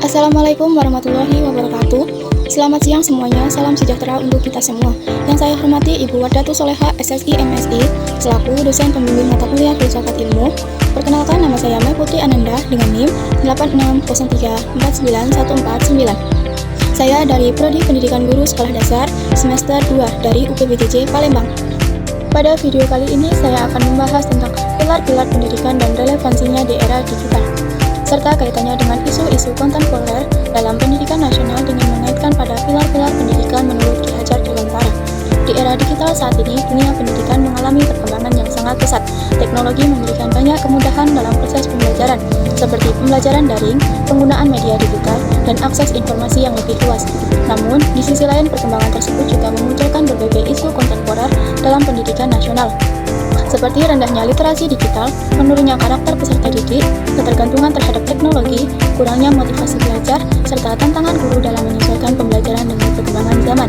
Assalamualaikum warahmatullahi wabarakatuh. Selamat siang semuanya, salam sejahtera untuk kita semua. Yang saya hormati Ibu Wardatul Soleha SSI MSI, selaku dosen pembimbing mata kuliah Filsafat Ilmu. Perkenalkan, nama saya Mai Putri Ananda dengan NIM 8603491449. Saya dari Prodi Pendidikan Guru Sekolah Dasar semester 2 dari UPBTJ Palembang. Pada video kali ini saya akan membahas tentang pilar-pilar pendidikan dan relevansinya di era digital, serta kaitannya dengan isu-isu kontemporer dalam pendidikan nasional dengan mengaitkan pada pilar-pilar pendidikan menurut Ki Hajar Dewantara. Di era digital saat ini, dunia pendidikan mengalami perkembangan yang sangat pesat. Teknologi memberikan banyak kemudahan dalam proses pembelajaran, seperti pembelajaran daring, penggunaan media digital, dan akses informasi yang lebih luas. Namun, di sisi lain, perkembangan tersebut juga memunculkan berbagai isu kontemporer dalam pendidikan nasional, seperti rendahnya literasi digital, menurunnya karakter peserta didik, ketergantungan terhadap teknologi, kurangnya motivasi belajar, serta tantangan guru dalam menyesuaikan pembelajaran dengan perkembangan zaman.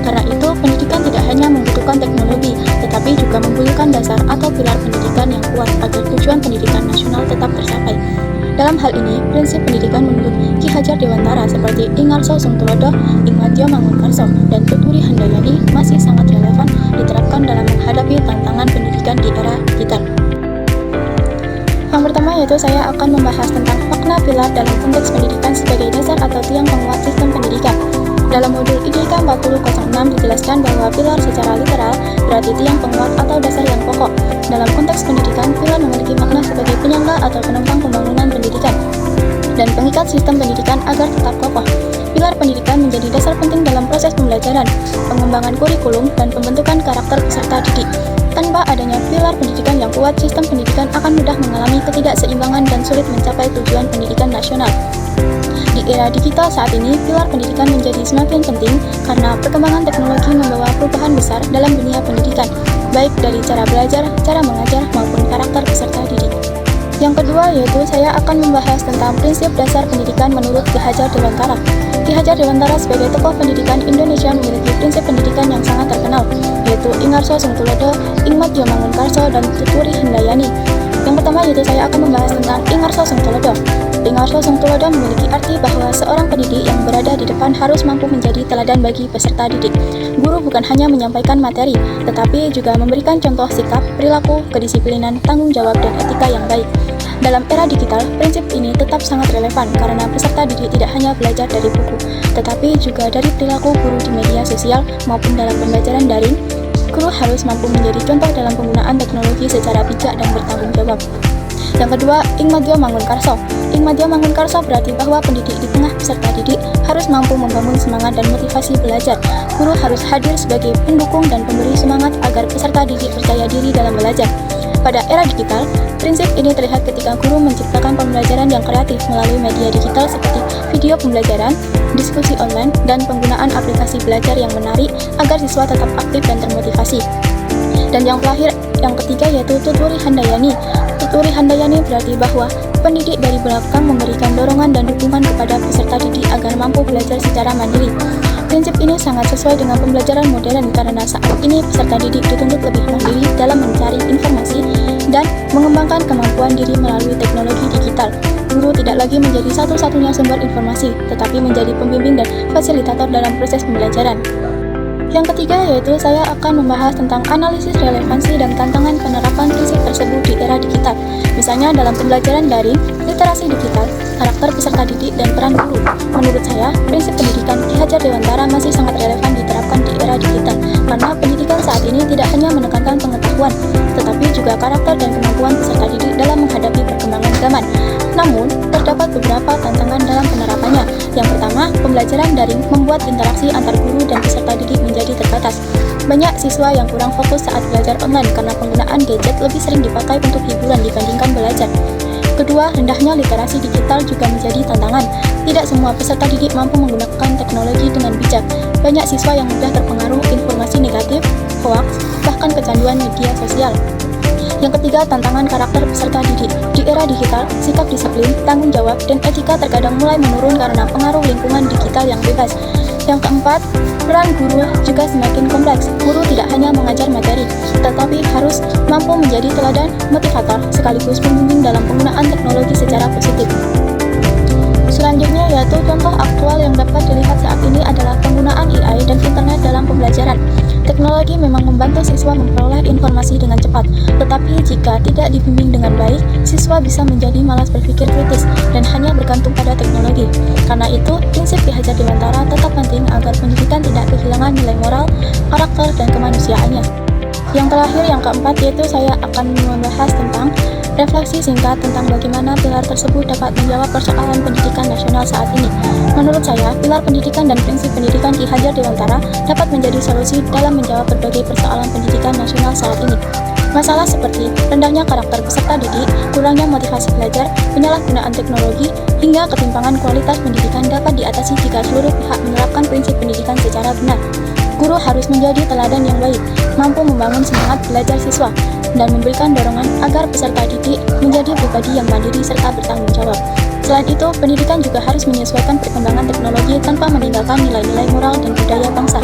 Karena itu, pendidikan tidak hanya membutuhkan teknologi, tetapi juga membutuhkan dasar atau pilar pendidikan yang kuat agar tujuan pendidikan nasional tetap tercapai. Dalam hal ini, prinsip pendidikan menurut Ki Hajar Dewantara seperti Ingarso Sungtulodo, Ingmadjo Mangunkarso, dan Tuturi Handayani masih sangat relevan diterapkan dalam menghadapi tantangan pendidikan di era digital. Yang pertama yaitu saya akan membahas tentang makna pilar dalam konteks pendidikan sebagai dasar atau tiang penguat sistem pendidikan. Dalam modul IDK 4006 dijelaskan bahwa pilar secara literal berarti tiang penguat atau dasar yang pokok. Dalam konteks pendidikan, pilar memiliki makna sebagai penyangga atau penopang pembangunan pendidikan dan pengikat sistem pendidikan agar tetap kokoh. Pilar pendidikan menjadi dasar penting dalam proses pembelajaran, pengembangan kurikulum, dan pembentukan karakter peserta didik. Tanpa adanya pilar pendidikan yang kuat, sistem pendidikan akan mudah mengalami ketidakseimbangan dan sulit mencapai tujuan pendidikan nasional. Di era digital saat ini, pilar pendidikan menjadi semakin penting karena perkembangan teknologi membawa perubahan besar dalam dunia pendidikan, baik dari cara belajar, cara mengajar, maupun karakter peserta didik. Yang kedua yaitu saya akan membahas tentang prinsip dasar pendidikan menurut Ki Hajar Dewantara. Ki Hajar Dewantara sebagai tokoh pendidikan Indonesia memiliki prinsip pendidikan yang sangat terkenal, yaitu Ingarso Sungtulodo, Ingmadjo Mangunkarso, dan Tuturi Handayani. Yang pertama yaitu saya akan membahas tentang Ingarso Sungtulodo. Ingarso Sungtulodo memiliki arti bahwa seorang pendidik yang berada di depan harus mampu menjadi teladan bagi peserta didik. Guru bukan hanya menyampaikan materi, tetapi juga memberikan contoh sikap, perilaku, kedisiplinan, tanggung jawab, dan etika yang baik. Dalam era digital, prinsip ini tetap sangat relevan karena peserta didik tidak hanya belajar dari buku, tetapi juga dari perilaku guru di media sosial maupun dalam pembelajaran daring. Guru harus mampu menjadi contoh dalam penggunaan teknologi secara bijak dan bertanggung jawab. Yang kedua, Ingmadjo Mangunkarso. Ingmadjo Mangunkarso berarti bahwa pendidik di tengah peserta didik harus mampu membangun semangat dan motivasi belajar. Guru harus hadir sebagai pendukung dan pemberi semangat agar peserta didik percaya diri dalam belajar. Pada era digital, prinsip ini terlihat ketika guru menciptakan pembelajaran yang kreatif melalui media digital seperti video pembelajaran, diskusi online, dan penggunaan aplikasi belajar yang menarik agar siswa tetap aktif dan termotivasi. Dan yang terakhir, yang ketiga yaitu Tuturi Handayani. Tuturi Handayani berarti bahwa pendidik dari belakang memberikan dorongan dan dukungan kepada peserta didik agar mampu belajar secara mandiri. Prinsip ini sangat sesuai dengan pembelajaran modern karena saat ini peserta didik dituntut lebih mandiri dalam mencari informasi dan mengembangkan kemampuan diri melalui teknologi digital. Guru tidak lagi menjadi satu-satunya sumber informasi, tetapi menjadi pembimbing dan fasilitator dalam proses pembelajaran. Yang ketiga yaitu saya akan membahas tentang analisis relevansi dan tantangan penerapan prinsip tersebut di era digital. Misalnya dalam pembelajaran daring, literasi digital, karakter peserta didik, dan peran guru. Menurut saya, prinsip pendidikan Ki Hajar Dewantara masih sangat relevan diterapkan di era digital karena pendidikan saat ini tidak hanya menekankan pengetahuan, tetapi juga karakter dan kemampuan peserta didik dalam menghadapi perkembangan zaman. Namun, terdapat beberapa tantangan dalam penerapannya. Yang pertama, pembelajaran daring membuat interaksi antar guru dan peserta didik menjadi terbatas. Banyak siswa yang kurang fokus saat belajar online karena penggunaan gadget lebih sering dipakai untuk hiburan dibandingkan belajar. Kedua, rendahnya literasi digital juga menjadi tantangan. Tidak semua peserta didik mampu menggunakan teknologi dengan bijak. Banyak siswa yang mudah terpengaruh informasi negatif, hoax, bahkan kecanduan media sosial. Yang ketiga, tantangan karakter peserta didik. Di era digital, sikap disiplin, tanggung jawab, dan etika terkadang mulai menurun karena pengaruh lingkungan digital yang bebas. Yang keempat, peran guru juga semakin kompleks. Guru tidak hanya mengajar materi, tetapi harus mampu menjadi teladan, motivator, sekaligus pembimbing dalam penggunaan teknologi secara positif. Selanjutnya yaitu contoh aktual yang dapat dilihat saat ini adalah penggunaan AI dan internet dalam pembelajaran. Teknologi memang membantu siswa memperoleh informasi dengan cepat, tetapi jika tidak dibimbing dengan baik, siswa bisa menjadi malas berpikir kritis dan hanya bergantung pada teknologi. Karena itu, prinsip Ki Hajar Dewantara tetap penting agar pendidikan tidak kehilangan nilai moral, karakter, dan kemanusiaannya. Yang terakhir, yang keempat, yaitu saya akan membahas tentang refleksi singkat tentang bagaimana pilar tersebut dapat menjawab persoalan pendidikan nasional saat ini. Menurut saya, pilar pendidikan dan prinsip pendidikan Ki Hajar Dewantara dapat menjadi solusi dalam menjawab berbagai persoalan pendidikan nasional saat ini. Masalah seperti rendahnya karakter peserta didik, kurangnya motivasi belajar, penyalahgunaan teknologi, hingga ketimpangan kualitas pendidikan dapat diatasi jika seluruh pihak menerapkan prinsip pendidikan secara benar. Guru harus menjadi teladan yang baik, mampu membangun semangat belajar siswa, dan memberikan dorongan agar peserta didik menjadi pribadi yang mandiri serta bertanggung jawab. Selain itu, pendidikan juga harus menyesuaikan perkembangan teknologi tanpa meninggalkan nilai-nilai moral dan budaya bangsa.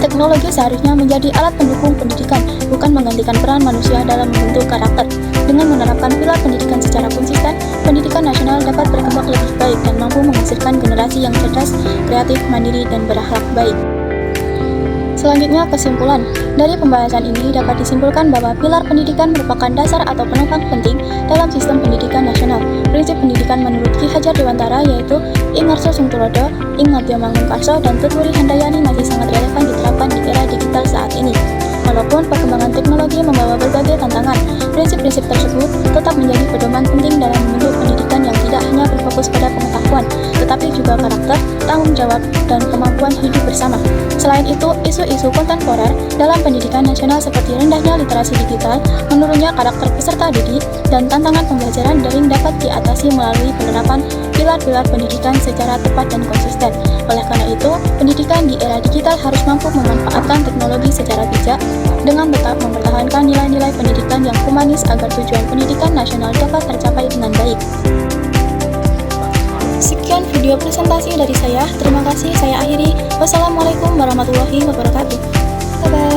Teknologi seharusnya menjadi alat pendukung pendidikan, bukan menggantikan peran manusia dalam membentuk karakter. Dengan menerapkan pilar pendidikan secara konsisten, pendidikan nasional dapat berkembang lebih baik dan mampu menghasilkan generasi yang cerdas, kreatif, mandiri, dan berakhlak baik. Selanjutnya, kesimpulan. Dari pembahasan ini dapat disimpulkan bahwa pilar pendidikan merupakan dasar atau penopang penting dalam sistem pendidikan nasional. Prinsip pendidikan menurut Ki Hajar Dewantara yaitu Ing Ngarso Sung Tulodo, Ing Ngadya Mangunkarso, dan Tutwuri Handayani masih sangat relevan diterapkan di era digital saat ini. Walaupun perkembangan teknologi membawa berbagai tantangan, prinsip-prinsip tersebut tetap menjadi pedoman penting dalam membentuk pendidikan yang tidak hanya berfokus pada pengetahuan, tetapi juga karakter, tanggung jawab, dan kemampuan hidup bersama. Selain itu, isu-isu kontemporer dalam pendidikan nasional seperti rendahnya literasi digital, menurunnya karakter peserta didik, dan tantangan pembelajaran daring dapat diatasi melalui penerapan pilar-pilar pendidikan secara tepat dan konsisten. Oleh karena itu, pendidikan di era digital harus mampu memanfaatkan teknologi secara bijak dengan tetap mempertahankan nilai-nilai pendidikan yang humanis agar tujuan pendidikan nasional dapat tercapai dengan baik. Sekian video presentasi dari saya. Terima kasih, saya akhiri. Wassalamualaikum warahmatullahi wabarakatuh. Bye-bye.